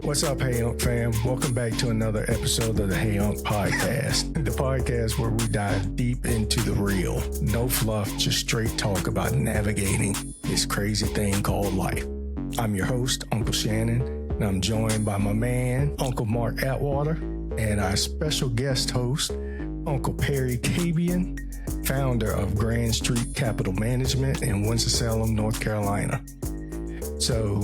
What's up, Hey Unk fam? Welcome back to another episode of the Hey Unk podcast. The podcast where we dive deep into the real. No fluff, just straight talk about navigating this crazy thing called life. I'm your host, Uncle Shannon, and I'm joined by my man, Uncle Mark Atwater, and our special guest host, Uncle Perry Cabean, founder of Grand Street Capital Management in Winston-Salem, North Carolina. So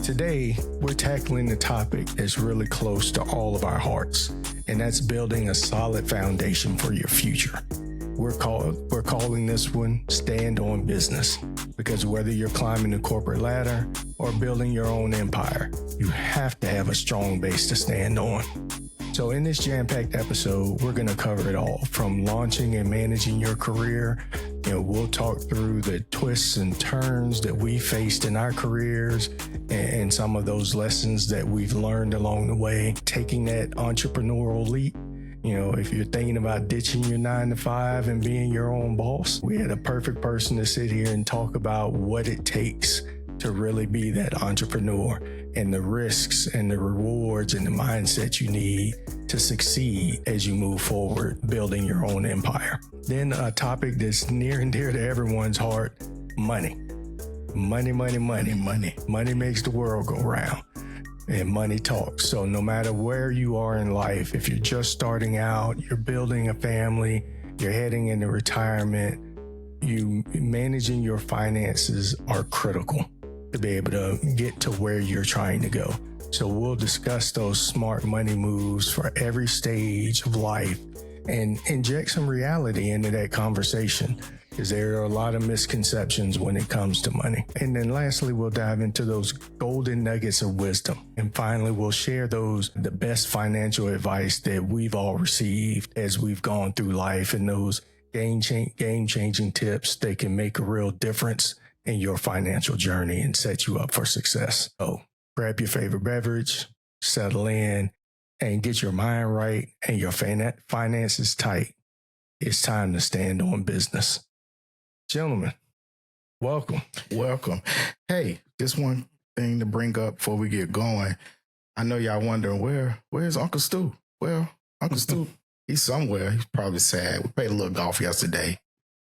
today, we're tackling the topic that's really close to all of our hearts, and that's building a solid foundation for your future. We're calling this one Stand on Business, because whether you're climbing the corporate ladder or building your own empire, you have to have a strong base to stand on. So in this jam-packed episode, we're going to cover it all, from launching and managing your career. We'll talk through the twists and turns that we faced in our careers and some of those lessons that we've learned along the way, taking that entrepreneurial leap. If you're thinking about ditching your 9-to-5 and being your own boss, we had a perfect person to sit here and talk about what it takes to really be that entrepreneur and the risks and the rewards and the mindset you need to succeed as you move forward, building your own empire. Then a topic that's near and dear to everyone's heart, money. Money makes the world go round, and money talks. So no matter where you are in life, if you're just starting out, you're building a family, you're heading into retirement, you managing your finances are critical to be able to get to where you're trying to go. So we'll discuss those smart money moves for every stage of life and inject some reality into that conversation, because there are a lot of misconceptions when it comes to money. And then lastly, we'll dive into those golden nuggets of wisdom. And finally, we'll share the best financial advice that we've all received as we've gone through life, and those game-changing tips that can make a real difference in your financial journey and set you up for success. So grab your favorite beverage, settle in, and get your mind right and your finances tight. It's time to stand on business. Gentlemen, welcome. Welcome. Hey, just one thing to bring up before we get going. I know y'all wondering, where's Uncle Stu? Well, Uncle Stu, he's somewhere. He's probably sad. We played a little golf yesterday.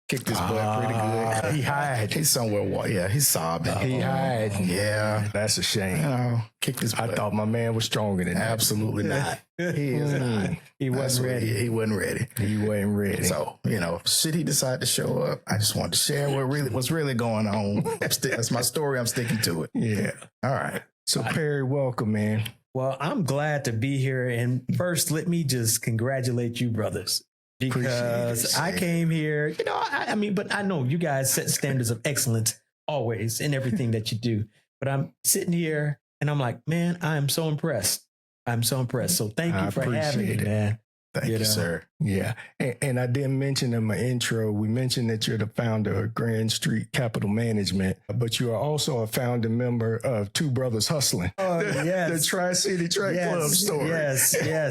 Kicked his butt pretty good. He hide. He's somewhere. Yeah, he's sobbing. He hide. Yeah. That's a shame. Kicked his butt. I thought my man was stronger than that. Absolutely not. He is not. He wasn't ready. He wasn't ready. He wasn't ready. So, should he decide to show up, I just wanted to share what's really going on. That's my story. I'm sticking to it. Yeah. All right. So Perry, welcome, man. Well, I'm glad to be here. And first, let me just congratulate you, brothers. Because I came here, but I know you guys set standards of excellence always in everything that you do. But I'm sitting here and I'm like, man, I'm so impressed. So thank you for having me, man. Thank you, sir. Yeah. And I didn't mention in my intro, we mentioned that you're the founder of Grand Street Capital Management, but you are also a founding member of Two Brothers Hustling. Oh, yes. The Tri-City Track Club story. Yes.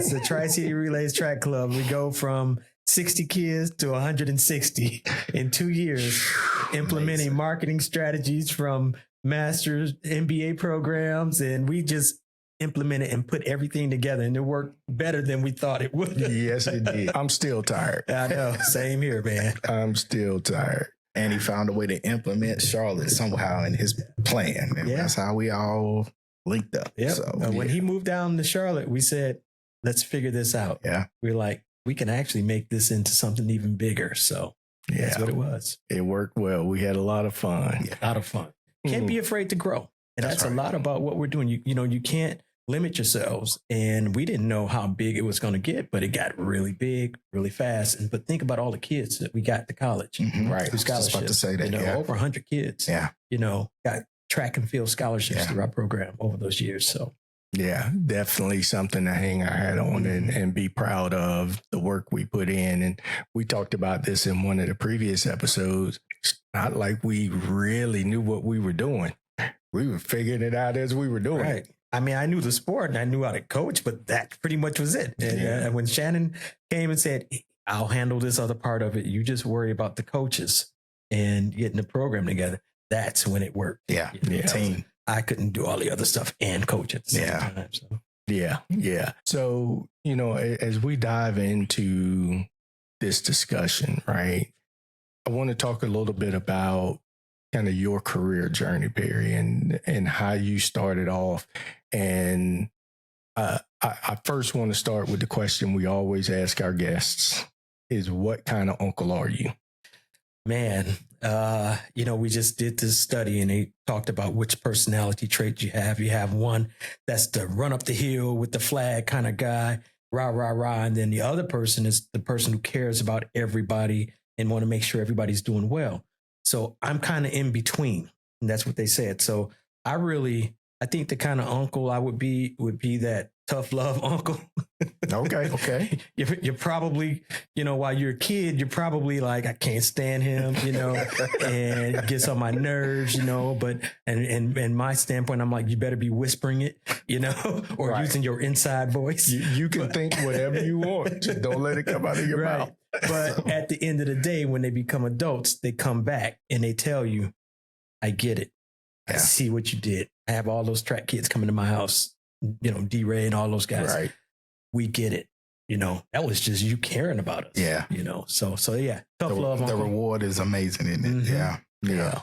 The Tri-City Relays Track Club. We go from 60 kids to 160 in 2 years, implementing marketing strategies from master's MBA programs. And we just implemented and put everything together, and it worked better than we thought it would. Yes, it did. I'm still tired. I know. Same here, man. I'm still tired. And he found a way to implement Charlotte somehow in his plan. And that's how we all linked up. Yep. So, when he moved down to Charlotte, we said, let's figure this out. Yeah. We're like, we can actually make this into something even bigger. So that's what it was. It worked well. We had a lot of fun. Yeah, a lot of fun. Can't be afraid to grow. And that's right. A lot about what we're doing. You can't limit yourselves. And we didn't know how big it was going to get, but it got really big, really fast. But think about all the kids that we got to college. Mm-hmm. Right. Through scholarships. I was about to say that. Over 100 kids. Yeah. Got track and field scholarships through our program over those years. So. Yeah, definitely something to hang our hat on and be proud of the work we put in. And we talked about this in one of the previous episodes. It's not like we really knew what we were doing. We were figuring it out as we were doing it. I mean, I knew the sport and I knew how to coach, but that pretty much was it. And when Shannon came and said, I'll handle this other part of it, you just worry about the coaches and getting the program together. That's when it worked. Yeah. Team. I couldn't do all the other stuff and coach at the same time. So. Yeah. So, as we dive into this discussion, right, I want to talk a little bit about kind of your career journey, Perry, and how you started off. And I first want to start with the question we always ask our guests is, what kind of uncle are you? Man, we just did this study and they talked about which personality traits you have. You have one that's the run up the hill with the flag kind of guy, rah, rah, rah. And then the other person is the person who cares about everybody and want to make sure everybody's doing well. So I'm kind of in between. And that's what they said. So I think the kind of uncle I would be that tough love uncle. Okay. You're probably, while you're a kid, you're probably like, I can't stand him, and it gets on my nerves, but, and my standpoint, I'm like, you better be whispering it, or right. Using your inside voice. You can think whatever you want. Just don't let it come out of your mouth. But at the end of the day, when they become adults, they come back and they tell you, I get it. I see what you did. I have all those track kids coming to my house, D-Ray and all those guys. Right. We get it. That was just you caring about us. Yeah. So yeah. Tough love. The reward is amazing, isn't it? Mm-hmm. Yeah.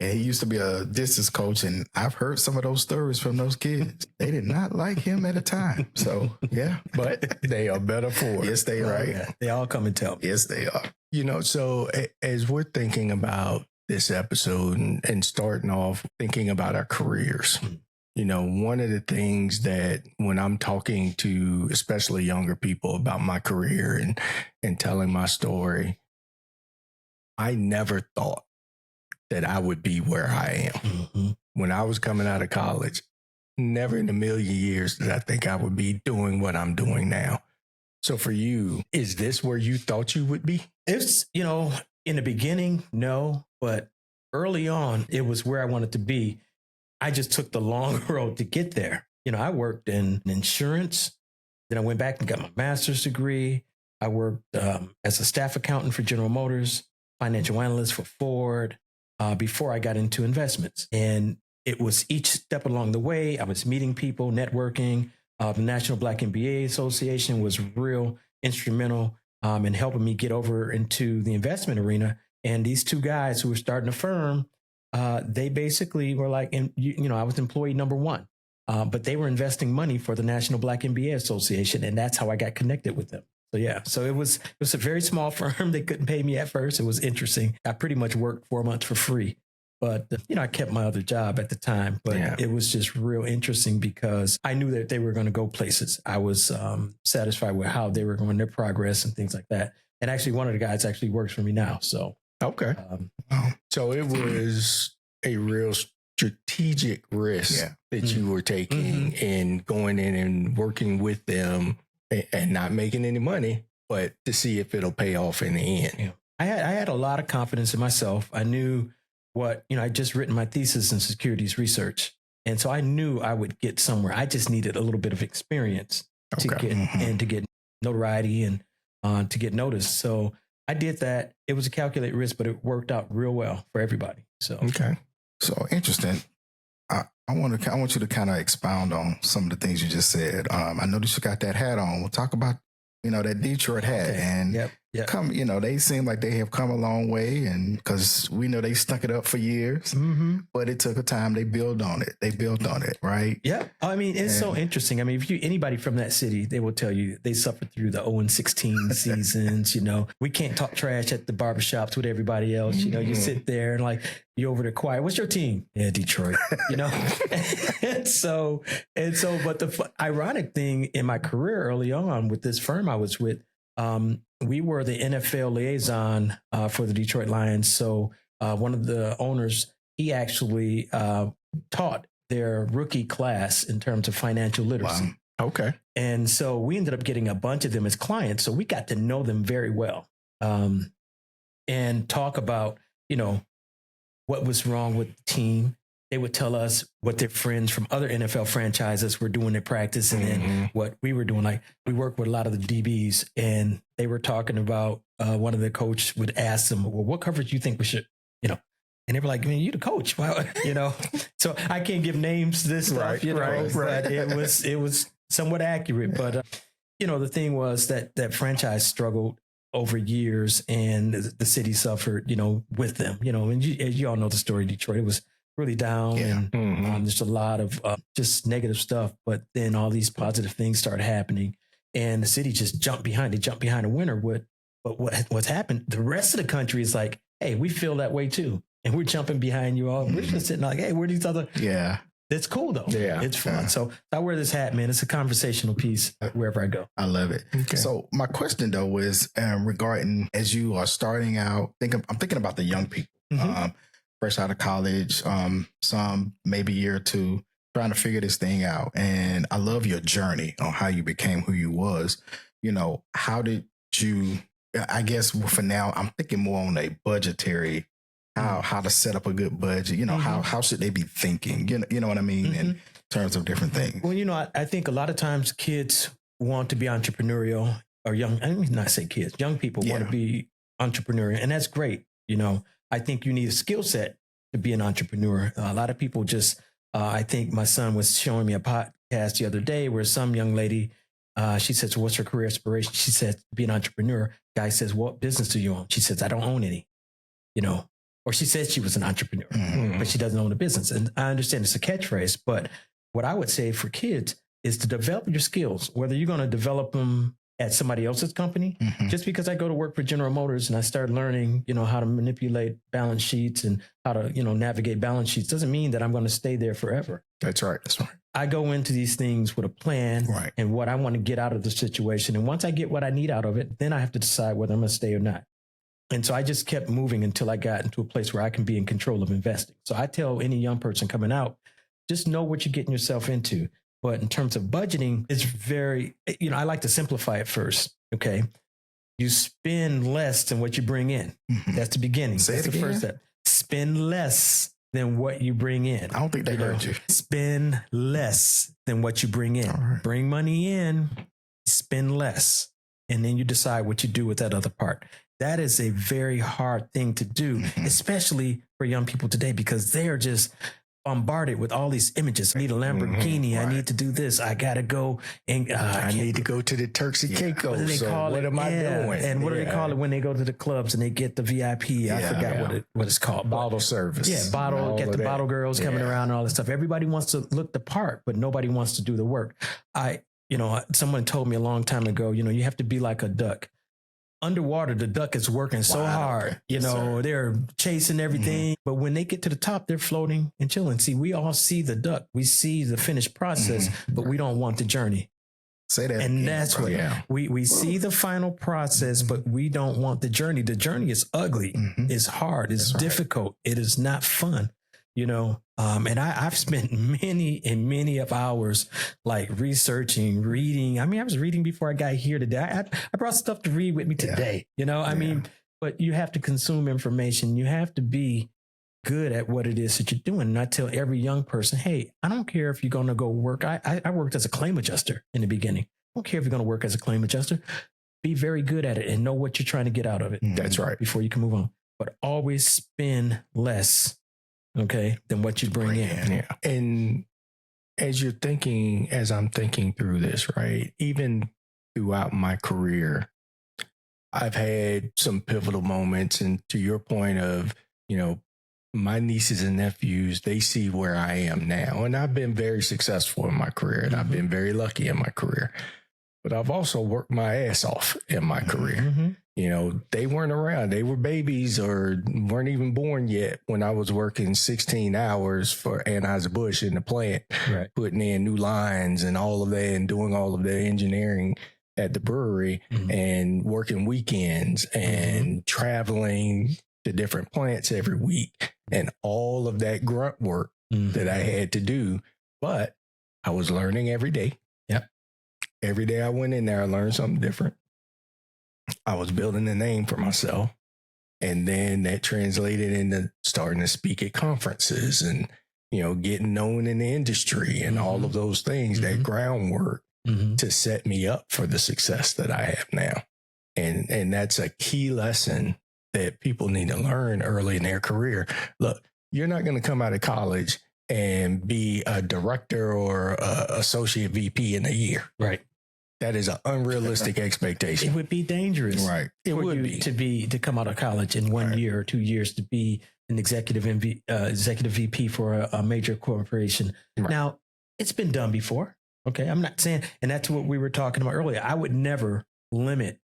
And he used to be a distance coach, and I've heard some of those stories from those kids. They did not like him at a time. So yeah. But they are better for it. Yes, they are. Right? Yeah. They all come and tell me. Yes, they are. So as we're thinking about this episode and starting off thinking about our careers, one of the things that when I'm talking to especially younger people about my career and telling my story, I never thought that I would be where I am. Mm-hmm. When I was coming out of college, never in a million years did I think I would be doing what I'm doing now. So for you, is this where you thought you would be? It's, in the beginning, no, but early on, it was where I wanted to be. I just took the long road to get there. I worked in insurance. Then I went back and got my master's degree. I worked as a staff accountant for General Motors, financial analyst for Ford, before I got into investments. And it was each step along the way. I was meeting people, networking. The National Black MBA Association was real instrumental in helping me get over into the investment arena. And these two guys who were starting a firm, they basically were like, I was employee number one, but they were investing money for the National Black MBA Association. And that's how I got connected with them. So, yeah, so it was a very small firm. They couldn't pay me at first. It was interesting. I pretty much worked 4 months for free. But, I kept my other job at the time. But It was just real interesting because I knew that they were going to go places. I was satisfied with how they were going, their progress and things like that. And actually, one of the guys actually works for me now. So. Okay. So it was a real strategic risk that you were taking in going in and working with them and not making any money, but to see if it'll pay off in the end. Yeah. I had a lot of confidence in myself. I knew I'd just written my thesis in securities research. And so I knew I would get somewhere. I just needed a little bit of experience to get notoriety and to get noticed. So I did that. It was a calculated risk, but it worked out real well for everybody. So okay, so interesting. I want you to kind of expound on some of the things you just said. I noticed you got that hat on. We'll talk about that Detroit hat and they seem like they have come a long way, and because we know they stuck it up for years, but it took a time. They built on it, right? Yeah. I mean, it's so interesting. I mean, if anybody from that city, they will tell you they suffered through the 0-16 seasons. We can't talk trash at the barbershops with everybody else. You sit there and like you over there quiet. What's your team? Yeah, Detroit. and so, but the ironic thing in my career early on with this firm I was with, we were the NFL liaison for the Detroit Lions. So one of the owners, he actually taught their rookie class in terms of financial literacy. Wow. Okay. And so we ended up getting a bunch of them as clients. So we got to know them very well and talk about, what was wrong with the team. They would tell us what their friends from other NFL franchises were doing in practice and then what we were doing. Like we worked with a lot of the DBs and they were talking about one of the coaches would ask them, well, what coverage do you think we should, And they were like, man, you the coach. Well, so I can't give names to this stuff, but it was somewhat accurate. But, the thing was that franchise struggled over years and the city suffered, with them, and as you all know the story of Detroit, it was really down and there's a lot of just negative stuff. But then all these positive things started happening and the city just jumped behind the winner. But what's happened, the rest of the country is like, hey, we feel that way too. And we're jumping behind you all. We're just sitting like, hey, where are these other? Yeah. It's cool though. Yeah. It's fun. So I wear this hat, man. It's a conversational piece wherever I go. I love it. Okay. So my question though is regarding as you are starting out, I'm thinking about the young people, fresh out of college, some maybe a year or two, trying to figure this thing out. And I love your journey on how you became who you was. How did you, I guess for now, I'm thinking more on a budgetary how to set up a good budget, how should they be thinking, you know what I mean, in terms of different things. Well, I think a lot of times kids want to be entrepreneurial or young, I mean, not say kids, young people want to be entrepreneurial, and that's great. I think you need a skill set to be an entrepreneur. A lot of people just, I think my son was showing me a podcast the other day where some young lady, she says, what's her career aspiration? She said, be an entrepreneur. Guy says, what business do you own? She says, I don't own any, or she said she was an entrepreneur, but she doesn't own a business. And I understand it's a catchphrase, but what I would say for kids is to develop your skills, whether you're going to develop them at somebody else's company. Just because I go to work for General Motors and I start learning, how to manipulate balance sheets and how to, navigate balance sheets doesn't mean that I'm going to stay there forever. That's right. I go into these things with a plan and what I want to get out of the situation. And once I get what I need out of it, then I have to decide whether I'm going to stay or not. And so I just kept moving until I got into a place where I can be in control of investing. So I tell any young person coming out, just know what you're getting yourself into. But in terms of budgeting, it's very, I like to simplify it first. Okay. You spend less than what you bring in. That's the beginning. That's the first step. Spend less than what you bring in. I don't think they heard you. Spend less than what you bring in. Right. Bring money in, spend less. And then you decide what you do with that other part. That is a very hard thing to do, especially for young people today, because they are just bombarded with all these images. I need a Lamborghini. I need to do this. I got to go and I need to go to the Turks and Caicos. What am I doing? And what do they call it when they go to the clubs and they get the VIP? I forgot what it's called. Bottle service. Yeah, get the bottle girls coming around and all this stuff. Everybody wants to look the part, but nobody wants to do the work. Someone told me a long time ago, you have to be like a duck. Underwater, the duck is working so hard. They're chasing everything. But when they get to the top, they're floating and chilling. See, we all see the duck. We see the finished process, but we don't want the journey. Say that. And that's what we see the final process, but we don't want the journey. The journey is ugly. It's hard. It's difficult. It is not fun. And I've spent many of hours like researching, reading. I mean, I was reading before I got here today. I brought stuff to read with me today, I mean, but you have to consume information. You have to be good at what it is that you're doing. And I tell every young person, hey, I don't care if you're going to go work. I worked as a claim adjuster in the beginning. I don't care if you're going to work as a claim adjuster. Be very good at it and know what you're trying to get out of it. That's right. Before you can move on. But always spend less. Okay, than what you bring in. Yeah. And as I'm thinking through this, right, even throughout my career, I've had some pivotal moments. And to your point of, my nieces and nephews, they see where I am now. And I've been very successful in my career and I've been very lucky in my career. But I've also worked my ass off in my career. They weren't around. They were babies or weren't even born yet when I was working 16 hours for Anheuser-Busch in the plant, putting in new lines and all of that and doing all of the engineering at the brewery and working weekends and traveling to different plants every week and all of that grunt work that I had to do. But I was learning every day. Every day I went in there, I learned something different. I was building a name for myself. And then that translated into starting to speak at conferences and, getting known in the industry and all of those things, that groundwork to set me up for the success that I have now. And that's a key lesson that people need to learn early in their career. Look, you're not going to come out of college and be a director or a associate VP in a year. Right. That is an unrealistic expectation. It would be dangerous. Right. It for would you be. to come out of college in 1 year or 2 years to be an executive VP for a major corporation. Right. Now, it's been done before. Okay. I'm not saying, and that's what we were talking about earlier. I would never limit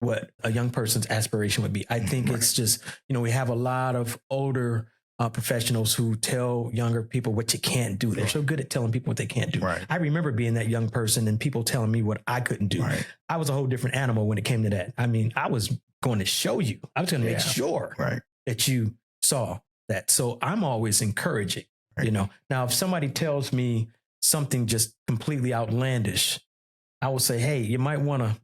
what a young person's aspiration would be. I think it's just, we have a lot of older professionals who tell younger people what you can't do. They're so good at telling people what they can't do. Right. I remember being that young person and people telling me what I couldn't do. Right. I was a whole different animal when it came to that. I mean, I was going to show you. I was going to make sure that you saw that. So I'm always encouraging, Now, if somebody tells me something just completely outlandish, I will say, hey, you might want to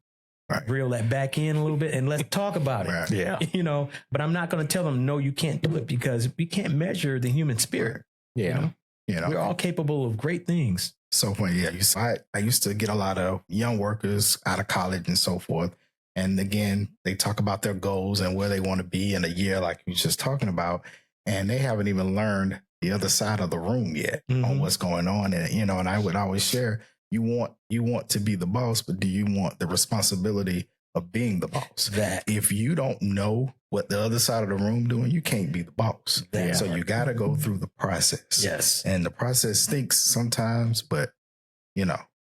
reel that back in a little bit and let's talk about it. Right. Yeah. But I'm not going to tell them, no, you can't do it, because we can't measure the human spirit. Yeah. We're all capable of great things. So when I used to get a lot of young workers out of college and so forth. And again, they talk about their goals and where they want to be in a year, like you were just talking about, and they haven't even learned the other side of the room yet on what's going on. And, and I would always share, you want to be the boss, but do you want the responsibility of being the boss? That if you don't know what the other side of the room doing, you can't be the boss. So you got to go through the process. Yes. And the process stinks sometimes, but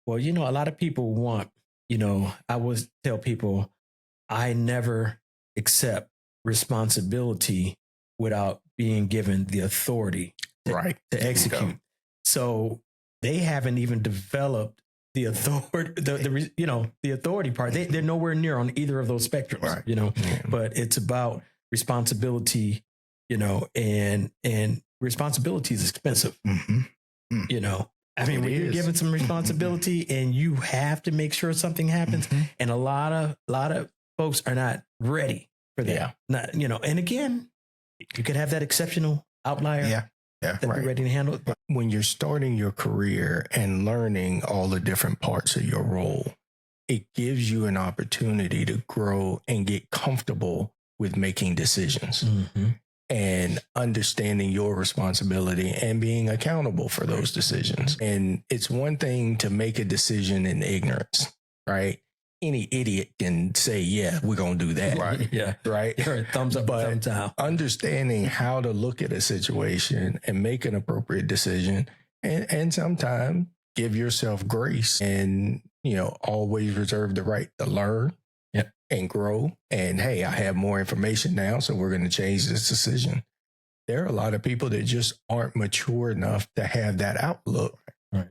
Well, a lot of people want, I always tell people, I never accept responsibility without being given the authority to execute. So they haven't even developed the authority, the authority part. They're nowhere near on either of those spectrums, but it's about responsibility, and responsibility is expensive, I mean, when you're given some responsibility and you have to make sure something happens, and a lot of folks are not ready for that. Not, and again, you could have that exceptional outlier that be ready to handle it. When you're starting your career and learning all the different parts of your role, it gives you an opportunity to grow and get comfortable with making decisions. And understanding your responsibility and being accountable for those decisions. And it's one thing to make a decision in ignorance, right? Any idiot can say, yeah, we're going to do that. Right. Yeah. Right. Thumbs up, but thumbs down. Understanding how to look at a situation and make an appropriate decision, and sometimes give yourself grace and, always reserve the right to learn and grow. And hey, I have more information now, so we're going to change this decision. There are a lot of people that just aren't mature enough to have that outlook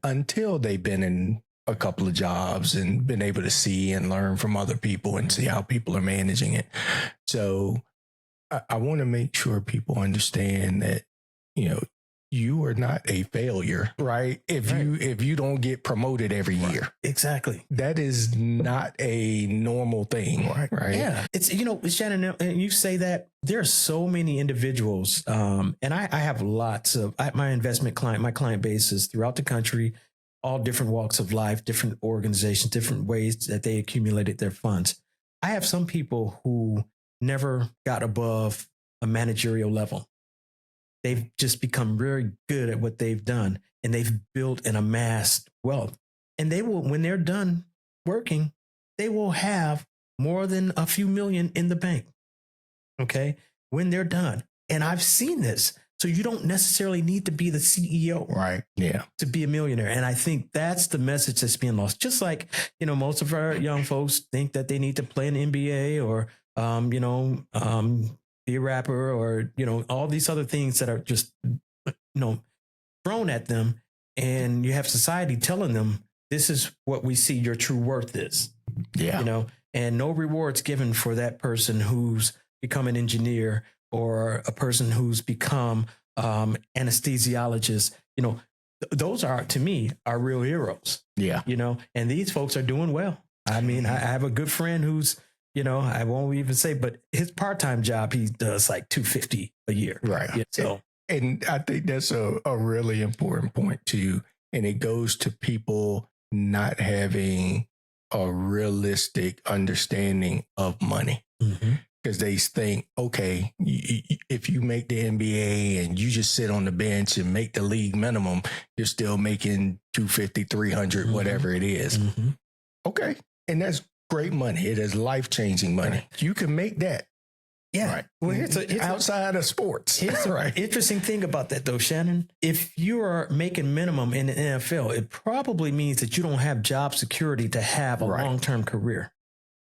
until they've been in a couple of jobs and been able to see and learn from other people and see how people are managing it. So I want to make sure people understand that, you are not a failure, right? If you don't get promoted every year. Exactly. That is not a normal thing, right? Yeah. It's, Shannon, and you say that there are so many individuals, and I have lots of my client base is throughout the country, all different walks of life, different organizations, different ways that they accumulated their funds. I have some people who never got above a managerial level. They've just become very good at what they've done, and they've built and amassed wealth. And they will, when they're done working, they will have more than a few million in the bank. Okay. When they're done. And I've seen this. So you don't necessarily need to be the CEO, to be a millionaire. And I think that's the message that's being lost. Just like, most of our young folks think that they need to play an NBA or, be a rapper or, all these other things that are just, thrown at them. And you have society telling them, this is what we see your true worth is. And no rewards given for that person who's become an engineer or a person who's become anesthesiologist. Those are, to me, are real heroes. And these folks are doing well. I mean, I have a good friend who's, I won't even say, but his part-time job, he does like $250 a year. Right. So, and I think that's a really important point too. And it goes to people not having a realistic understanding of money. because they think, okay, if you make the NBA and you just sit on the bench and make the league minimum, you're still making 250, 300, whatever it is. Okay. And that's great money. It is life-changing money. Right. You can make that. Yeah. Right. Well, here's outside of sports. Here's the interesting thing about that, though, Shannon. If you are making minimum in the NFL, it probably means that you don't have job security to have a long-term career.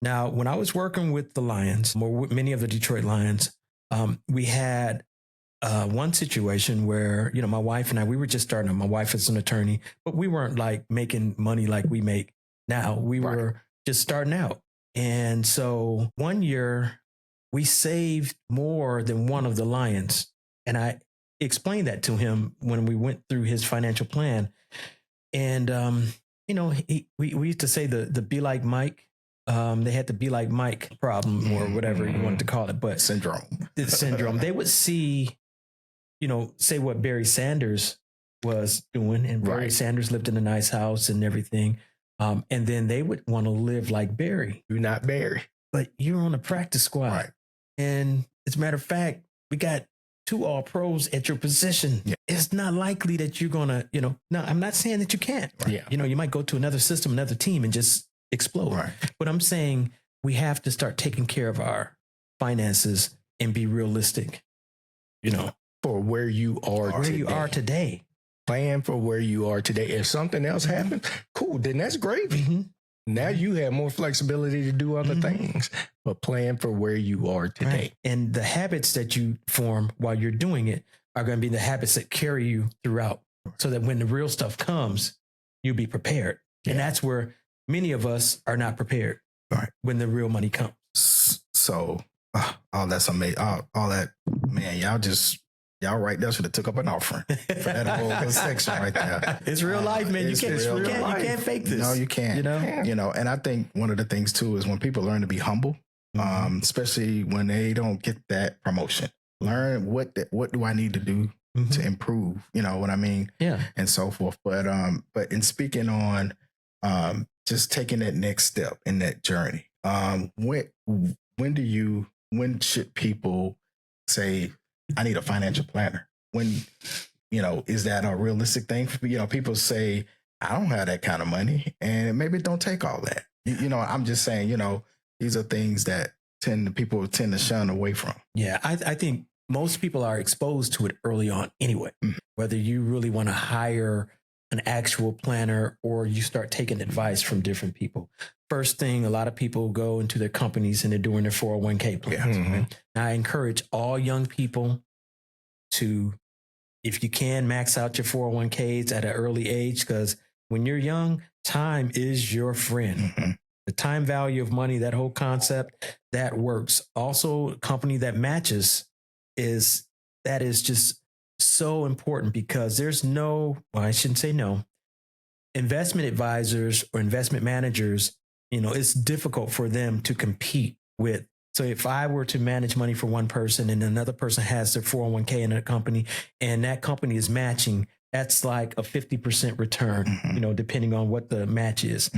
Now, when I was working with the Lions, or with many of the Detroit Lions, we had one situation where, my wife and I, we were just starting out. My wife is an attorney, but we weren't like making money like we make now. We were just starting out. And so one year we saved more than one of the Lions. And I explained that to him when we went through his financial plan. And, we used to say the be like Mike. They had the be like Mike problem or whatever you wanted to call it, but syndrome. It's syndrome. They would see, say what Barry Sanders was doing, and Barry Sanders lived in a nice house and everything. And then they would want to live like Barry. You're not Barry, but you're on a practice squad. Right. And as a matter of fact, we got 2 All-Pros at your position. Yeah. It's not likely that you're going to, now I'm not saying that you can't. Right? Yeah. You might go to another system, another team and just explode. Right. But I'm saying we have to start taking care of our finances and be realistic, for where you are today. Plan for where you are today. If something else happens, cool, then that's gravy. Now you have more flexibility to do other things, but plan for where you are today. Right. And the habits that you form while you're doing it are going to be the habits that carry you throughout, so that when the real stuff comes, you'll be prepared. Yeah. And that's where many of us are not prepared when the real money comes. So all that's amazing. All that, man, y'all right there should have took up an offering for that whole section right there. It's real life, man. You can't fake this. No, you can't. And I think one of the things too is when people learn to be humble, especially when they don't get that promotion, learn what do I need to do to improve, what I mean? Yeah. And so forth. But in speaking on just taking that next step in that journey, when should people say, I need a financial planner? When, is that a realistic thing? People say, I don't have that kind of money, and maybe it don't take all that. I'm just saying, these are things that people tend to shun away from. Yeah, I think most people are exposed to it early on anyway, whether you really want to hire an actual planner or you start taking advice from different people. First thing, a lot of people go into their companies and they're doing their 401k plans. Right? Now, I encourage all young people to, if you can, max out your 401ks at an early age, because when you're young, time is your friend. The time value of money, that whole concept, that works. Also, a company that matches is just so important, because there's I shouldn't say no. Investment advisors or investment managers, it's difficult for them to compete with. So if I were to manage money for one person and another person has their 401k in a company and that company is matching, that's like a 50% return, depending on what the match is.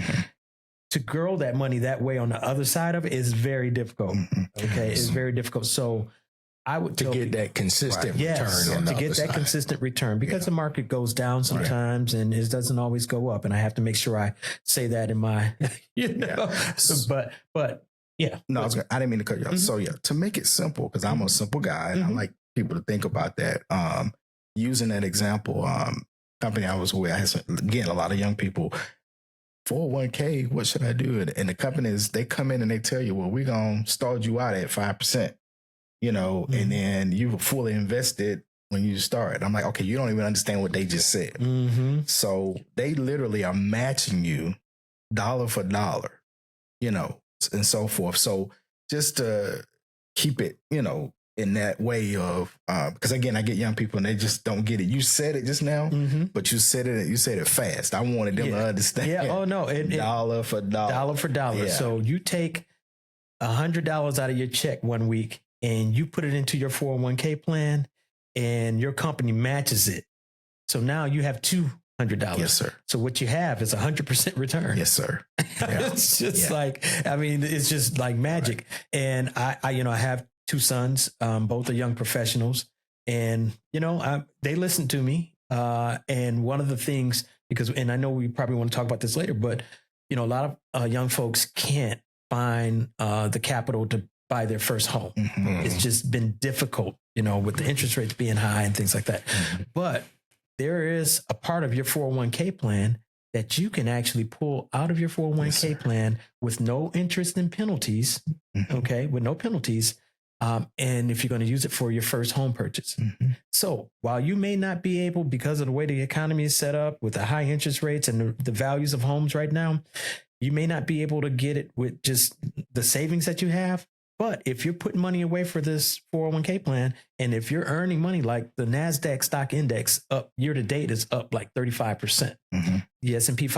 To grow that money that way on the other side of it is very difficult. Okay. It's very difficult. So I would get that consistent return. To get that consistent return, because the market goes down sometimes and it doesn't always go up. And I have to make sure I say that in my, but yeah. No, I didn't mean to cut you off. So to make it simple, because I'm a simple guy and I like people to think about that. Using that example, company I was with, I had again, a lot of young people, 401k, what should I do? And the companies, they come in and they tell you, well, we're going to start you out at 5%. And then you were fully invested when you start. I'm like, okay, you don't even understand what they just said. So they literally are matching you dollar for dollar, and so forth. So just to keep it, in that way of, because again, I get young people and they just don't get it. You said it just now, but you said it fast. I wanted them to understand. Yeah. Oh no. Dollar for dollar. Dollar for dollar. Yeah. So you take $100 out of your check one week and you put it into your 401k plan and your company matches it. So now you have two $100. Yes, sir. So what you have is 100% return. Yes, sir. Yeah. It's just it's just like magic. And I have two sons, both are young professionals, and they listen to me. And one of the things, and I know we probably want to talk about this later, but a lot of young folks can't find the capital to buy their first home. Mm-hmm. It's just been difficult, with the interest rates being high and things like that. Mm-hmm. But there is a part of your 401k plan that you can actually pull out of your 401k plan with no interest and penalties. Mm-hmm. Okay. With no penalties. And if you're going to use it for your first home purchase. Mm-hmm. So while you may not be able, because of the way the economy is set up with the high interest rates and the values of homes right now, you may not be able to get it with just the savings that you have. But if you're putting money away for this 401k plan, and if you're earning money, like the NASDAQ stock index up year to date is up like 35%. Mm-hmm. The S&P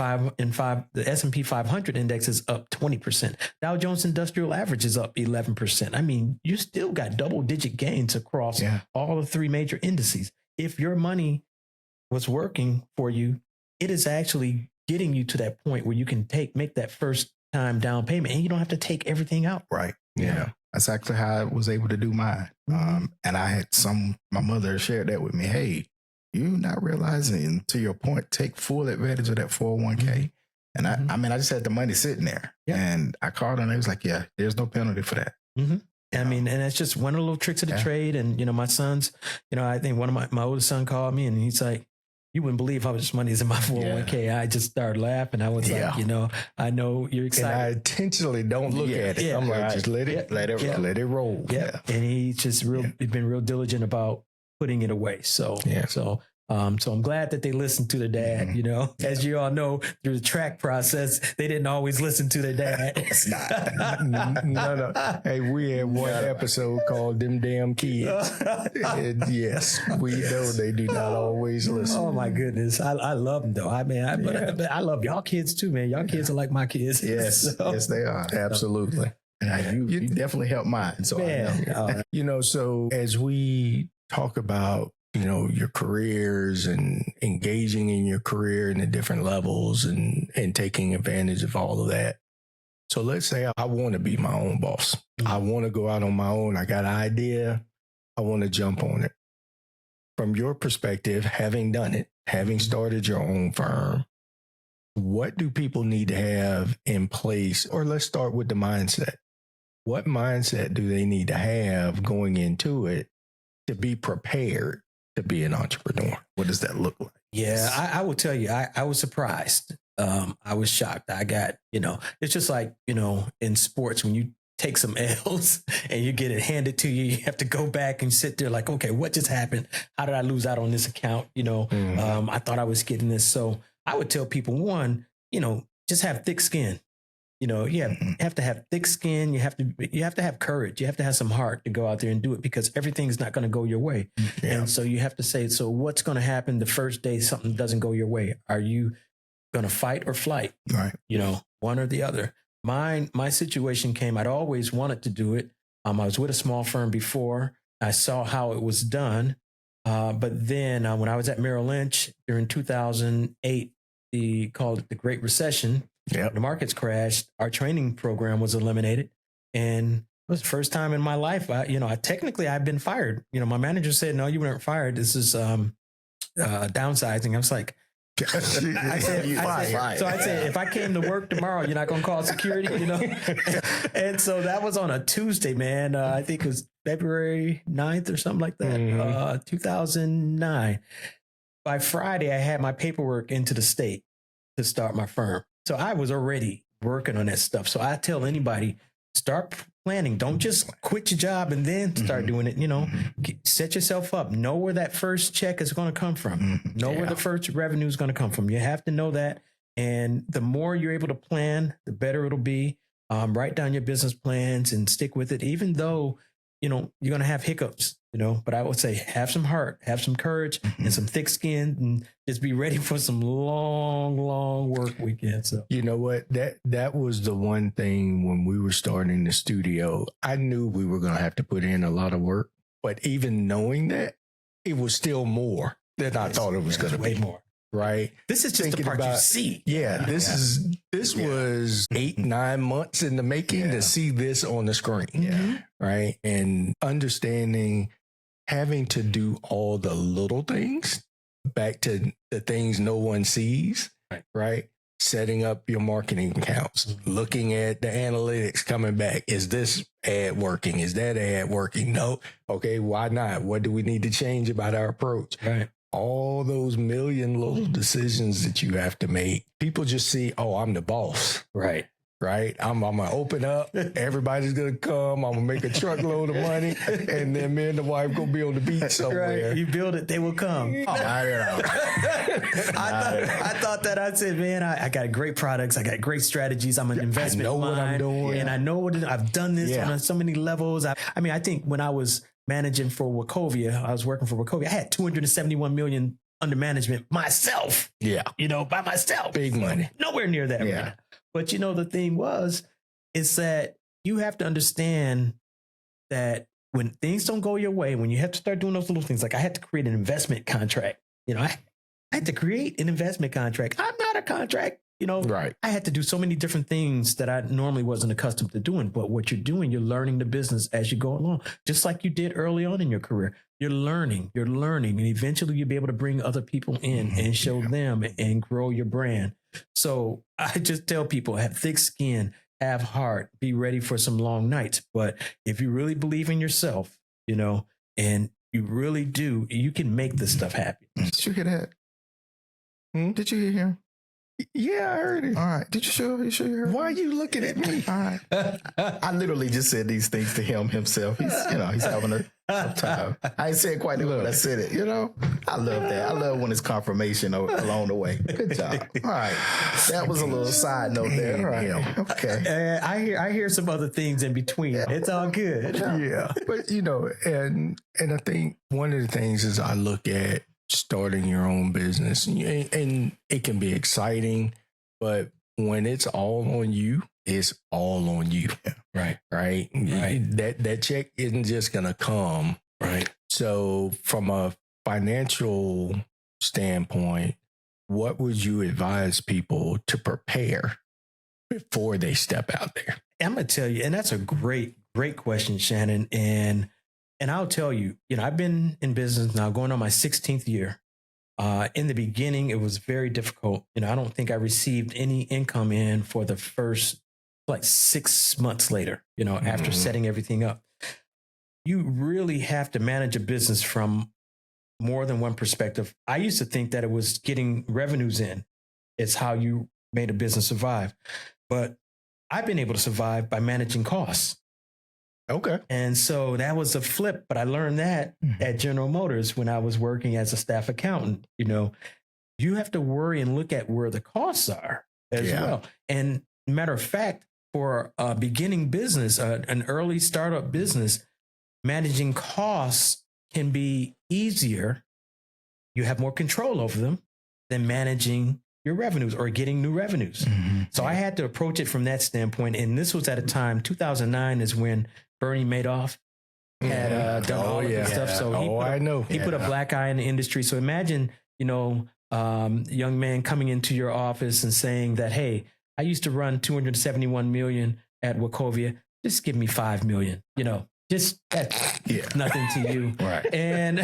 500 index is up 20%. Dow Jones Industrial Average is up 11%. I mean, you still got double digit gains across all the three major indices. If your money was working for you, it is actually getting you to that point where you can make that first time down payment, and you don't have to take everything out. Right. Yeah. That's actually how I was able to do mine. Mm-hmm. And I had my mother shared that with me. Hey, you're not realizing, to your point, take full advantage of that 401k. Mm-hmm. And I just had the money sitting there. Yeah. And I called and they was like, yeah, there's no penalty for that. Mm-hmm. And that's just one of the little tricks of the trade. And, my sons, I think one of my oldest son called me and he's like, you wouldn't believe how much money is in my 401k. Yeah. I just started laughing. I was like, I know you're excited. And I intentionally don't look at it. I'm like, just let it roll. Yeah. And he's just he's been real diligent about putting it away. So I'm glad that they listened to their dad. Mm-hmm. As you all know, through the track process, they didn't always listen to their dad. It's not. No. Hey, we had one episode called "Them Damn Kids." And yes, we know they do not always listen. Oh my goodness, I love them though. I mean, I love y'all kids too, man. Y'all kids are like my kids. Yes, yes, they are. Absolutely. You definitely helped mine. So man, so as we talk about your careers and engaging in your career in the different levels and taking advantage of all of that. So let's say I want to be my own boss. Mm-hmm. I want to go out on my own. I got an idea. I want to jump on it. From your perspective, having done it, having started your own firm, what do people need to have in place? Or let's start with the mindset. What mindset do they need to have going into it to be prepared to be an entrepreneur? What does that look like? Yeah, I will tell you, I was surprised. I was shocked. I got, it's just like, in sports, when you take some L's and you get it handed to you, you have to go back and sit there like, okay, what just happened? How did I lose out on this account? Mm-hmm. I thought I was getting this. So I would tell people, one, just have thick skin. You have to have thick skin. You have to have courage. You have to have some heart to go out there and do it, because everything's not going to go your way. Yeah. And so you have to say, so what's going to happen the first day something doesn't go your way? Are you going to fight or flight? Right. One or the other. My situation came, I'd always wanted to do it. I was with a small firm before. I saw how it was done. But then when I was at Merrill Lynch during 2008, they called it the Great Recession. Yep. The markets crashed. Our training program was eliminated. And it was the first time in my life, technically I've been fired. My manager said, no, you weren't fired. This is downsizing. I was like, I said, if I came to work tomorrow, you're not going to call security, And so that was on a Tuesday, man. I think it was February 9th or something like that, 2009. By Friday, I had my paperwork into the state to start my firm. So I was already working on that stuff. So I tell anybody, start planning. Don't just quit your job and then start doing it. Set yourself up. Know where that first check is going to come from. Know where the first revenue is going to come from. You have to know that. And the more you're able to plan, the better it'll be. Write down your business plans and stick with it, even though, you're going to have hiccups, but I would say have some heart, have some courage and some thick skin, and just be ready for some long work weekend. So, you know what, that was the one thing when we were starting the studio, I knew we were going to have to put in a lot of work, but even knowing that, it was still more than I thought it was going to be. Way more. right? This is just Thinking the part you about- see. This was 8-9 months in the making to see this on the screen, right? And understanding having to do all the little things, back to the things no one sees, right? Setting up your marketing accounts, looking at the analytics coming back. Is this ad working? Is that ad working? No. Okay, why not? What do we need to change about our approach? Right. All those million little decisions that you have to make. People just see, oh, I'm the boss. Right. Right. I'm going to open up. Everybody's going to come. I'm going to make a truckload of money. And then me and the wife going to be on the beach somewhere. Right. You build it, they will come. Oh, I thought that. I said, man, I got great products. I got great strategies. I'm an investment I know what I'm doing. And I know what I've done this on so many levels. I mean, I think when I was managing for Wachovia, I was working for Wachovia. I had 271 million under management myself. Yeah. By myself. Big money. Nowhere near that. Yeah. Right. But the thing is that you have to understand that when things don't go your way, when you have to start doing those little things, like I had to create an investment contract. I had to create an investment contract. I'm not a contract. Right. I had to do so many different things that I normally wasn't accustomed to doing. But what you're doing, you're learning the business as you go along, just like you did early on in your career. You're learning, and eventually you'll be able to bring other people in and show them and grow your brand. So I just tell people, have thick skin, have heart, be ready for some long nights. But if you really believe in yourself, and you really do, you can make this stuff happen. Did you hear that? Did you hear him? Yeah, I heard it. All right. Did you sure? You sure you heard? Why are you looking at me? All right. I literally just said these things to him himself. He's having a time. I ain't said quite the way I said it. I love that. I love when it's confirmation along the way. Good job. All right. That was a little side note there. All right. Okay. I hear some other things in between. It's all good. Yeah. But, and I think one of the things is I look at starting your own business, and it can be exciting, but when it's all on you, it's all on you. Right. That check isn't just gonna come. Right. So from a financial standpoint, what would you advise people to prepare before they step out there? I'm gonna tell you, and that's a great question, Shannon. And I'll tell you, I've been in business now going on my 16th year. In the beginning, it was very difficult. I don't think I received any income in for the first 6 months later, after setting everything up. You really have to manage a business from more than one perspective. I used to think that it was getting revenues in. It's how you made a business survive. But I've been able to survive by managing costs. Okay. And so that was a flip, but I learned that at General Motors when I was working as a staff accountant. You have to worry and look at where the costs are as well. And matter of fact, for a beginning business, an early startup business, managing costs can be easier. You have more control over them than managing your revenues or getting new revenues. So I had to approach it from that standpoint. And this was at a time, 2009 is when Bernie Madoff had done all of this stuff. So he put a black eye in the industry. So imagine, young man coming into your office and saying that, hey, I used to run 271 million at Wachovia. Just give me 5 million, just that's nothing to you. Right. And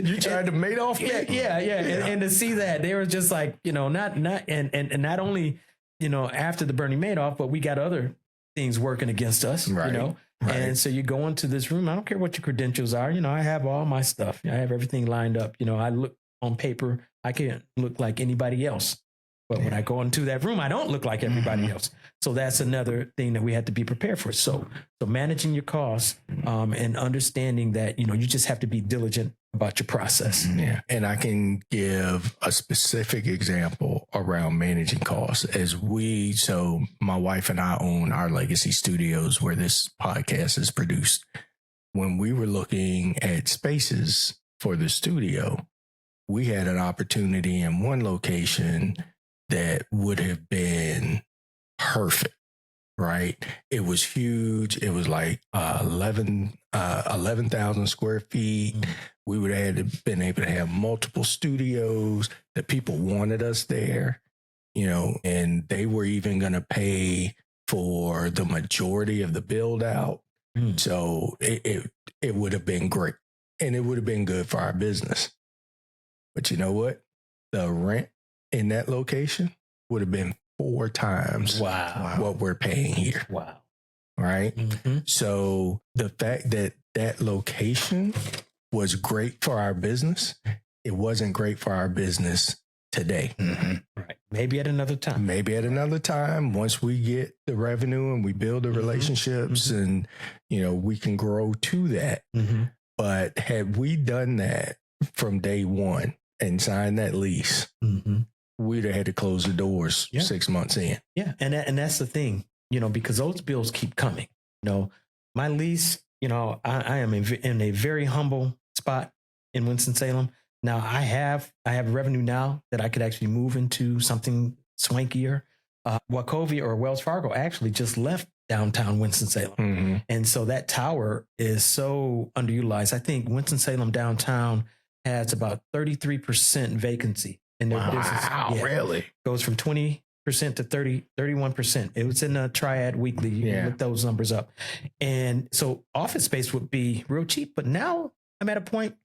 you tried to Madoff? Yeah. And to see that, they were just like, not not only, after the Bernie Madoff, but we got other things working against us, Right. And so you go into this room. I don't care what your credentials are. I have all my stuff. I have everything lined up. I look on paper. I can't look like anybody else. But when I go into that room, I don't look like everybody else. So that's another thing that we had to be prepared for. So managing your costs and understanding that, you just have to be diligent about your process. Yeah. And I can give a specific example around managing costs so my wife and I own our legacy studios where this podcast is produced. When we were looking at spaces for the studio, we had an opportunity in one location that would have been perfect right? It was huge. It was like 11,000 square feet. We would have been able to have multiple studios. The people wanted us there, and they were even going to pay for the majority of the build out. So it would have been great, and it would have been good for our business. But you know what? The rent in that location would have been 4 times what we're paying here. Wow. Right? So the fact that that location was great for our business, it wasn't great for our business today. Right. Maybe at another time. Once we get the revenue and we build the relationships and, we can grow to that. But had we done that from day one and signed that lease, we'd have had to close the doors 6 months in. Yeah. And that's the thing, because those bills keep coming. My lease, I am in a very humble spot in Winston-Salem. Now I have revenue now that I could actually move into something swankier. Wachovia or Wells Fargo actually just left downtown Winston-Salem. And so that tower is so underutilized. I think Winston-Salem downtown has about 33% vacancy in their business. Wow, really? Goes from 20% to 31%. It was in a Triad Weekly. You can look those numbers up. And so office space would be real cheap, but now I'm at a point,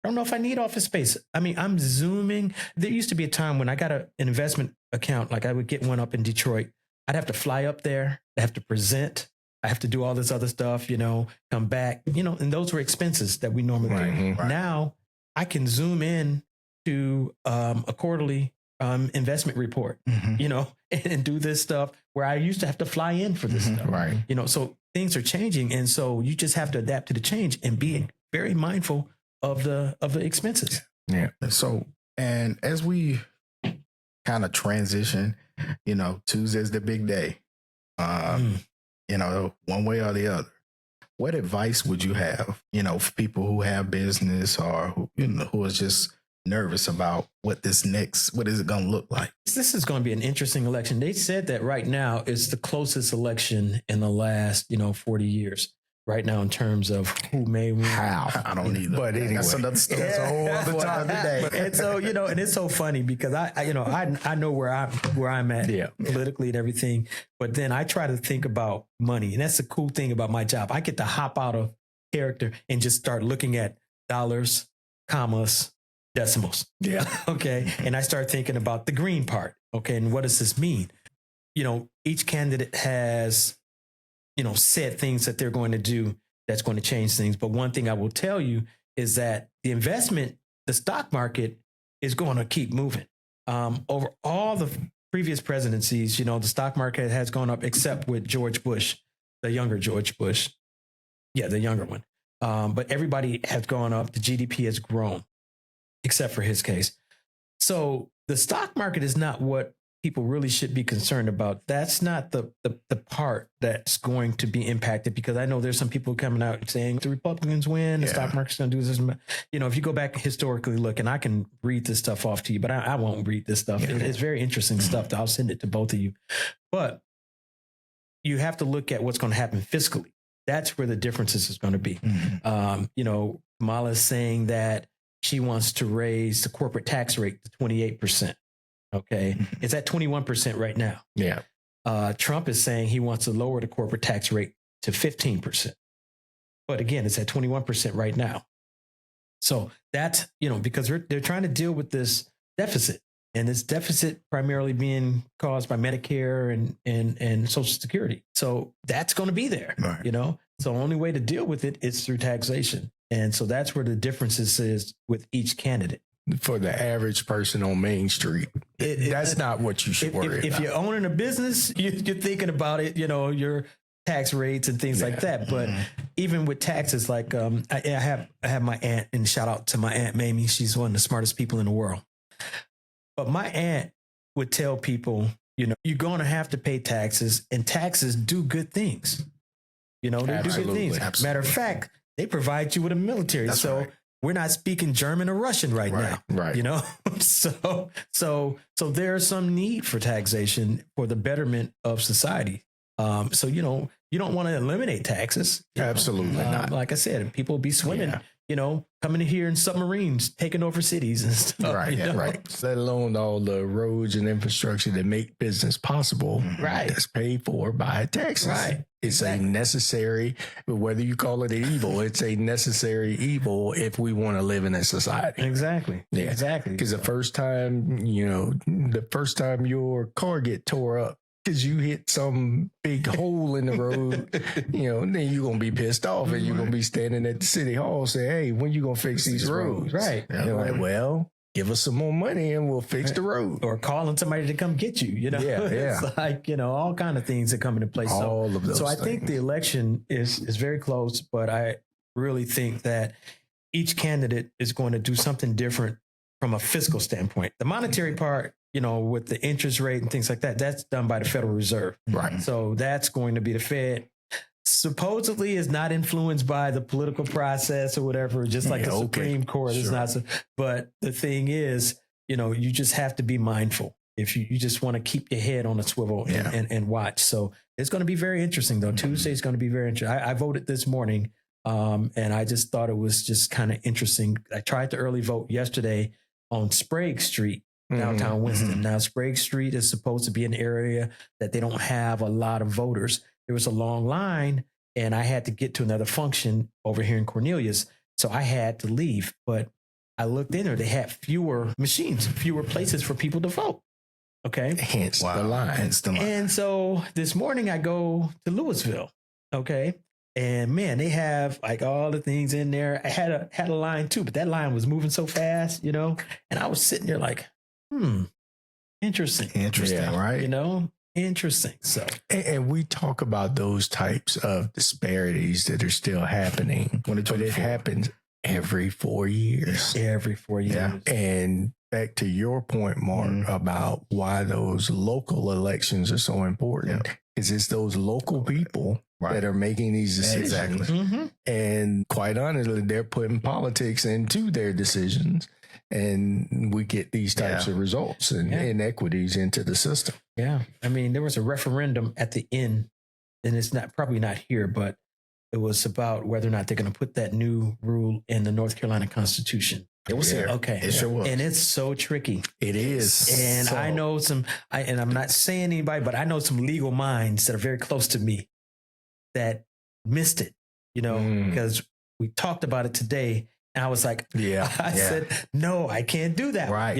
I don't know if I need office space. I mean, I'm zooming. There used to be a time when I got an investment account, like I would get one up in Detroit. I'd have to fly up there. I have to present. I have to do all this other stuff, come back, and those were expenses that we normally do. Right. Now I can zoom in to a quarterly investment report, and do this stuff where I used to have to fly in for this stuff. Right. So things are changing. And so you just have to adapt to the change and be very mindful of the expenses. Yeah. So, and as we kind of transition, Tuesday's the big day, one way or the other. What advice would you have, for people who have business or who is just nervous about what is it going to look like? This is going to be an interesting election. They said that right now it's the closest election in the last, 40 years. Right now, in terms of who may win. How? I don't either. But anyway, that's a whole other time today. And so, and it's so funny because I know where I'm at politically and everything. But then I try to think about money. And that's the cool thing about my job. I get to hop out of character and just start looking at dollars, commas, decimals. Yeah. Okay. And I start thinking about the green part. Okay. And what does this mean? Each candidate has said things that they're going to do that's going to change things. But one thing I will tell you is that the stock market is going to keep moving. Over all the previous presidencies, the stock market has gone up except with George Bush, the younger George Bush. Yeah, the younger one. But everybody has gone up. The GDP has grown, except for his case. So the stock market is not what people really should be concerned about. That's not the part that's going to be impacted, because I know there's some people coming out saying the Republicans win, the stock market's going to do this. If you go back historically, look, and I can read this stuff off to you, but I won't read this stuff. It's very interesting stuff. I'll send it to both of you. But you have to look at what's going to happen fiscally. That's where the differences is going to be. Kamala's saying that she wants to raise the corporate tax rate to 28%. Okay. It's at 21% right now. Yeah. Trump is saying he wants to lower the corporate tax rate to 15%. But again, it's at 21% right now. So that's, because they're trying to deal with this deficit, and this deficit primarily being caused by Medicare and Social Security. So that's going to be there, right. So the only way to deal with it is through taxation. And so that's where the differences is with each candidate. For the average person on Main Street, that's not what you should worry about. If you're owning a business, you're thinking about it, your tax rates and things like that. But even with taxes, like I have my aunt, and shout out to my Aunt Mamie. She's one of the smartest people in the world. But my aunt would tell people, you're going to have to pay taxes, and taxes do good things. They do good things. Absolutely. Matter of fact, they provide you with a military. That's so right. We're not speaking German or Russian right now. Right. So there's some need for taxation for the betterment of society. So you don't want to eliminate taxes. Absolutely not. Like I said, people will be swimming. Coming in here in submarines, taking over cities and stuff. Right, right. Let alone all the roads and infrastructure that make business possible. Right. That's paid for by taxes. Right. It's a necessary, whether you call it an evil, it's a necessary evil if we want to live in a society. Exactly. Yeah. Exactly. Because the first time your car get tore up, because you hit some big hole in the road, then you're going to be pissed off and you're going to be standing at the city hall saying, hey, when you going to fix these roads? Right. And they're like, well, give us some more money and we'll fix the road. Or calling somebody to come get you, Yeah, yeah. It's like, all kind of things that come into place. All of those So I things. think the election is very close, but I really think that each candidate is going to do something different from a fiscal standpoint. The monetary part, with the interest rate and things like that, that's done by the Federal Reserve. Right. So that's going to be the Fed. Supposedly is not influenced by the political process or whatever, just like the Supreme Court is not. But the thing is, you just have to be mindful. If you just want to keep your head on a swivel and watch. So it's going to be very interesting, though. Tuesday is going to be very interesting. I voted this morning, and I just thought it was just kind of interesting. I tried to early vote yesterday on Sprague Street, downtown Winston. Now, Sprague Street is supposed to be an area that they don't have a lot of voters. There was a long line, and I had to get to another function over here in Cornelius, so I had to leave. But I looked in there; they had fewer machines, fewer places for people to vote. Okay, hence the line. And so this morning I go to Louisville. Okay, and man, they have like all the things in there. I had a line too, but that line was moving so fast, and I was sitting there like, interesting, right? Interesting. So, and we talk about those types of disparities that are still happening, but it happens every 4 years. Every 4 years. Yeah. And back to your point, Mark, about why those local elections are so important, is it's those local people that are making these decisions. Exactly. And quite honestly, they're putting politics into their decisions. And we get these types of results and inequities into the system. Yeah. I mean, there was a referendum at the end, and it's probably not here, but it was about whether or not they're going to put that new rule in the North Carolina Constitution. It was here. Okay. It sure was. And it's so tricky. It is. And I know and I'm not saying anybody, but I know some legal minds that are very close to me that missed it, because we talked about it today. And I was like, I said, no, I can't do that. Right.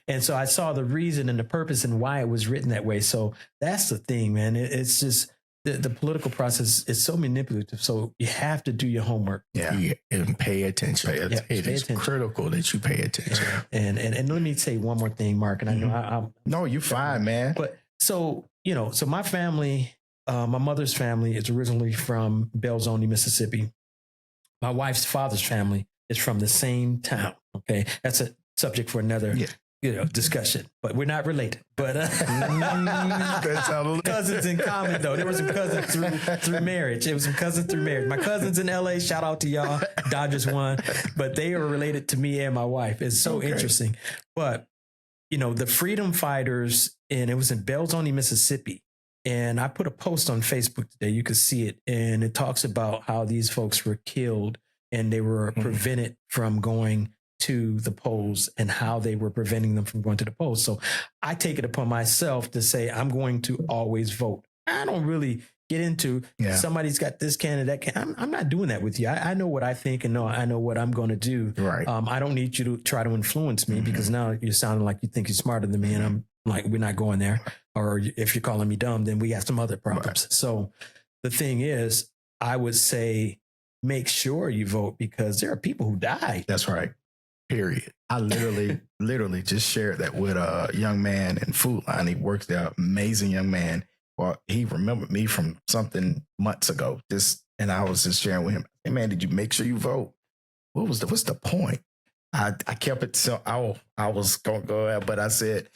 And so I saw the reason and the purpose and why it was written that way. So that's the thing, man. It's just the political process is so manipulative. So you have to do your homework. Yeah. And pay attention. It is critical that you pay attention. And let me say one more thing, Mark. And I know no, you're fine, man. But so my family, my mother's family is originally from Belzoni, Mississippi. My wife's father's family is from the same town. Okay. That's a subject for another discussion, but we're not related. But cousins in common, though. There were some cousins through marriage. It was some cousins through marriage. My cousins in LA, shout out to y'all. Dodgers won, but they were related to me and my wife. It's so interesting. But, the freedom fighters, and it was in Belzoni, Mississippi. And I put a post on Facebook today. You could see it. And it talks about how these folks were killed and they were prevented from going to the polls and how they were preventing them from going to the polls. So I take it upon myself to say, I'm going to always vote. I don't really get into somebody's got this candidate. I'm not doing that with you. I know what I think and I know what I'm going to do. Right. I don't need you to try to influence me because now you're sounding like you think you're smarter than me. And I'm like, we're not going there. Or if you're calling me dumb, then we got some other problems. Right. So the thing is, I would say, make sure you vote because there are people who died. That's right. Period. I literally just shared that with a young man in Food Line. He works there, amazing young man. Well, he remembered me from something months ago. And I was just sharing with him, hey man, did you make sure you vote? What's the point? I kept it so I was gonna go ahead, but I said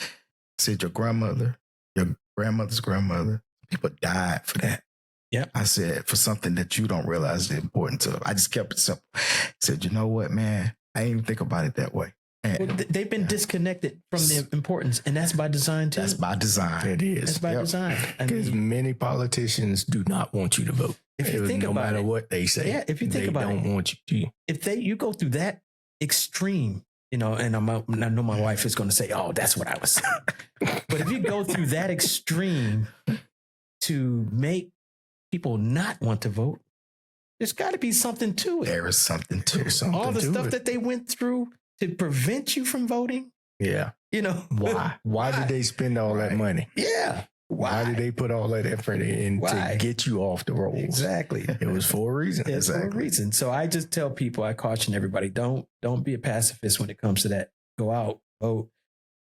your grandmother's grandmother, people died for that. Yeah. I said, for something that you don't realize the importance of. I just kept it simple. I said, you know what, man? I didn't even think about it that way. Well, they've been disconnected from the importance, and that's by design too. That's by design. It is. That's by design. Because many politicians do not want you to vote. If you think no about matter it, what they say, yeah, if you think about they don't want you to. If you go through that extreme, and I know my wife is going to say, "Oh, that's what I was saying." But if you go through that extreme to make people not want to vote, there's got to be something to it. There is something to it. All the stuff that they went through to prevent you from voting. Yeah. Why? Why did they spend all that money? Yeah. Why did they put all that effort in to get you off the rolls? Exactly. It was for a reason. It's for a reason. So I just tell people, I caution everybody, don't be a pacifist when it comes to that. Go out, vote.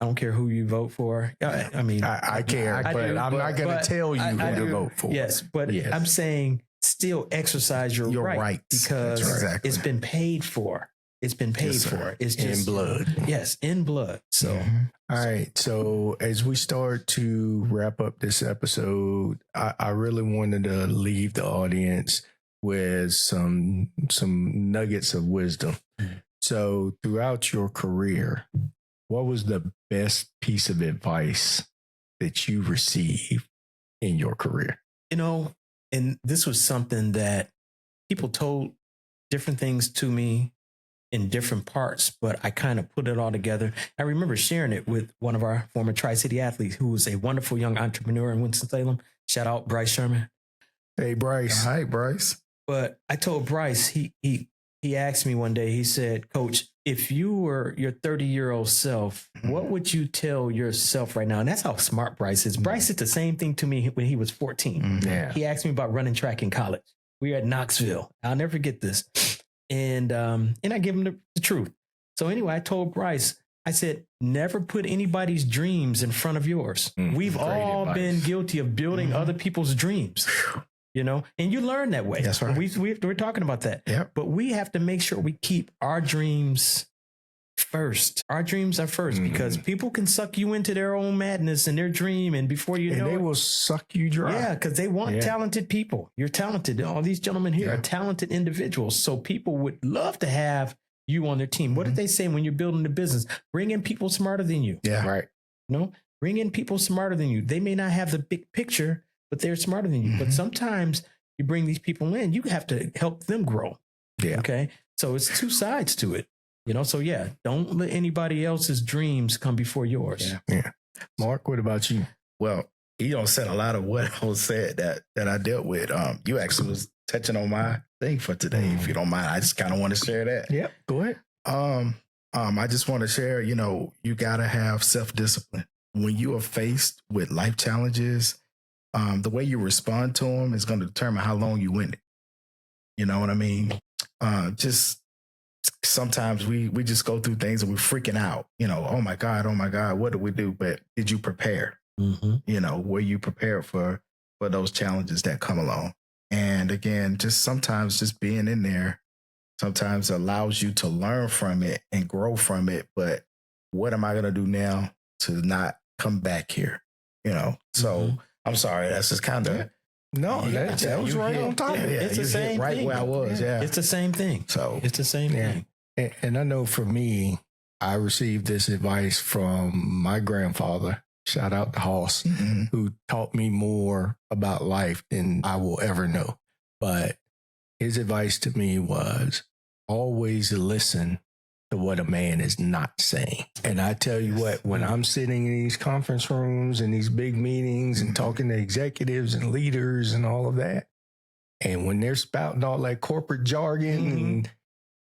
I don't care who you vote for. I mean, I care, but I'm not going to tell you who to vote for. Yes, but I'm saying still exercise your rights because it's been paid for. It's been paid for. It's just in blood. Yes, in blood. So, all right. So as we start to wrap up this episode, I really wanted to leave the audience with some nuggets of wisdom. So throughout your career, what was the best piece of advice that you received in your career? And this was something that people told different things to me in different parts, but I kind of put it all together. I remember sharing it with one of our former Tri-City athletes who was a wonderful young entrepreneur in Winston-Salem. Shout out Bryce Sherman. Hey, Bryce. Hi, Bryce. But I told Bryce, he asked me one day, he said, "Coach, if you were your 30-year-old self, what would you tell yourself right now?" And that's how smart Bryce is. Bryce did the same thing to me when he was 14. Yeah. He asked me about running track in college. We were at Knoxville. I'll never forget this. And I give him the truth. So anyway, I told Bryce, I said, never put anybody's dreams in front of yours. We've all been guilty of building other people's dreams, and you learn that way. That's right. We're talking about that. Yep. But we have to make sure we keep our dreams first. Our dreams are first because people can suck you into their own madness and their dream. And before you know they it, will suck you dry. Yeah, because they want talented people. You're talented. All these gentlemen here are talented individuals. So people would love to have you on their team. What did they say when you're building a business? Bring in people smarter than you. Yeah. Right. Bring in people smarter than you. They may not have the big picture, but they're smarter than you. But sometimes you bring these people in, you have to help them grow. Yeah. Okay. So it's two sides to it. So don't let anybody else's dreams come before yours. Yeah. Mark, what about you? Well, said a lot of what I was said that I dealt with. You actually was touching on my thing for today, if you don't mind. I just kind of want to share that. Yeah, go ahead. I just want to share, you got to have self-discipline. When you are faced with life challenges, the way you respond to them is going to determine how long you win it. You know what I mean? Just sometimes we just go through things and we're freaking out, oh my God, what do we do? But did you prepare? Were you prepared for those challenges that come along? And again, just sometimes just being in there sometimes allows you to learn from it and grow from it. But what am I going to do now to not come back here? So I'm sorry. That's just kind of, that was right on top. It's the same right thing. Where I was. Yeah. It's the same thing. So it's the same thing. And I know for me, I received this advice from my grandfather. Shout out to Hoss, who taught me more about life than I will ever know. But his advice to me was always listen to what a man is not saying. And I tell you what, when I'm sitting in these conference rooms and these big meetings and talking to executives and leaders and all of that, and when they're spouting all that corporate jargon and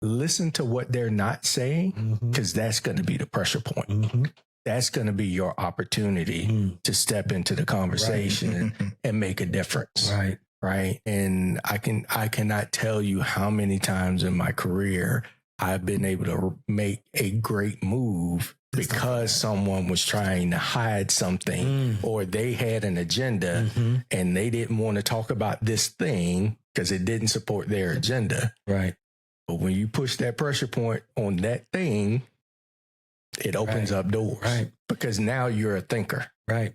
listen to what they're not saying, because that's going to be the pressure point. That's going to be your opportunity to step into the conversation and make a difference. Right. And I cannot tell you how many times in my career I've been able to make a great move because someone was trying to hide something or they had an agenda and they didn't want to talk about this thing because it didn't support their agenda. Right. But when you push that pressure point on that thing, it opens up doors. Right. Because now you're a thinker. Right.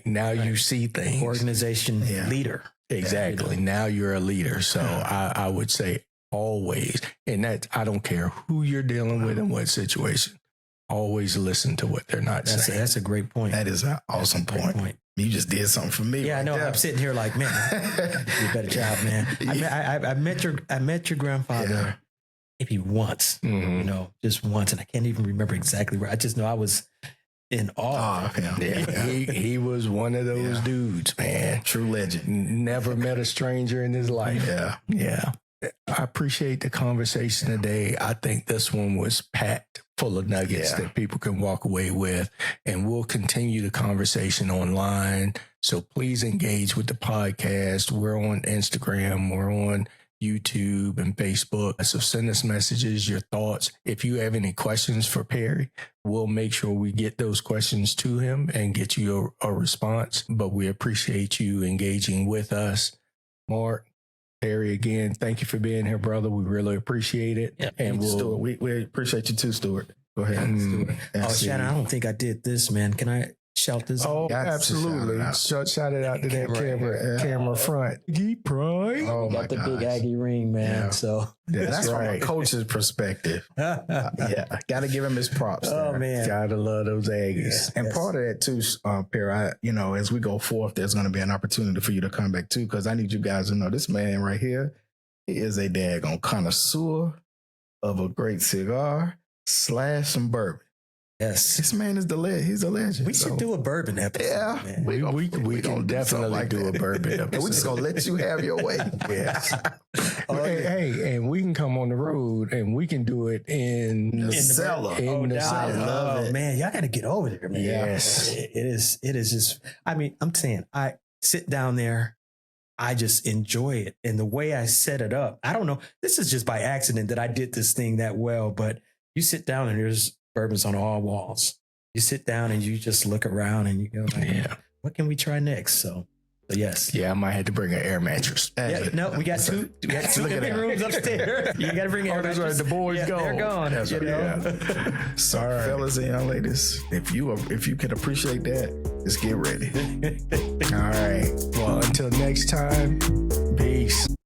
Now you see things. Organization leader. Exactly. Now you're a leader. So I would say always, and that I don't care who you're dealing with in what situation, always listen to what they're not saying. That's a great point. That is an awesome point. You just did something for me. Yeah, right I know. there. I'm sitting here like, man, you do a better job, man. I met your grandfather maybe once, just once, and I can't even remember exactly where. I just know I was in awe of him. Yeah. He was one of those dudes, man. True legend. Never met a stranger in his life. Yeah. I appreciate the conversation today. I think this one was packed full of nuggets that people can walk away with, and we'll continue the conversation online. So please engage with the podcast. We're on Instagram. We're on YouTube and Facebook. So send us messages, your thoughts. If you have any questions for Perry, we'll make sure we get those questions to him and get you a response. But we appreciate you engaging with us. Mark, Perry, again, thank you for being here, brother. We really appreciate it. Yeah, and we appreciate you too, Stuart. Go ahead. Stuart. Oh, Shannon, I don't think I did this, man. Can I shout this out? Oh, absolutely. Shout it out to that camera front. Geek Pride. Oh, got the big Aggie ring, man. Yeah. So that's from a coach's perspective. Got to give him his props. Oh, there. man. Gotta love those Aggies. And part of that too, Perry, as we go forth, there's going to be an opportunity for you to come back too, because I need you guys to know this man right here, he is a daggone connoisseur of a great cigar / some bourbon. Yes. This man is he's a legend. We should do a bourbon episode. Yeah. Man. We can definitely do a bourbon episode. And we're just going to let you have your way. Yes. Hey, and we can come on the road and we can do it in the cellar. I love it. Man, y'all got to get over there, man. Yes. It is just, I'm saying, I sit down there. I just enjoy it. And the way I set it up, I don't know. This is just by accident that I did this thing that well, but you sit down and there's bourbons on all walls. You sit down and you just look around and you go, what can we try next? So yes. Yeah, I might have to bring an air mattress. We got two empty rooms upstairs. You got to bring air mattress. That's right. The boys go. They're gone. That's right. So, fellas and young ladies, if you can appreciate that, just get ready. All right. Well, until next time.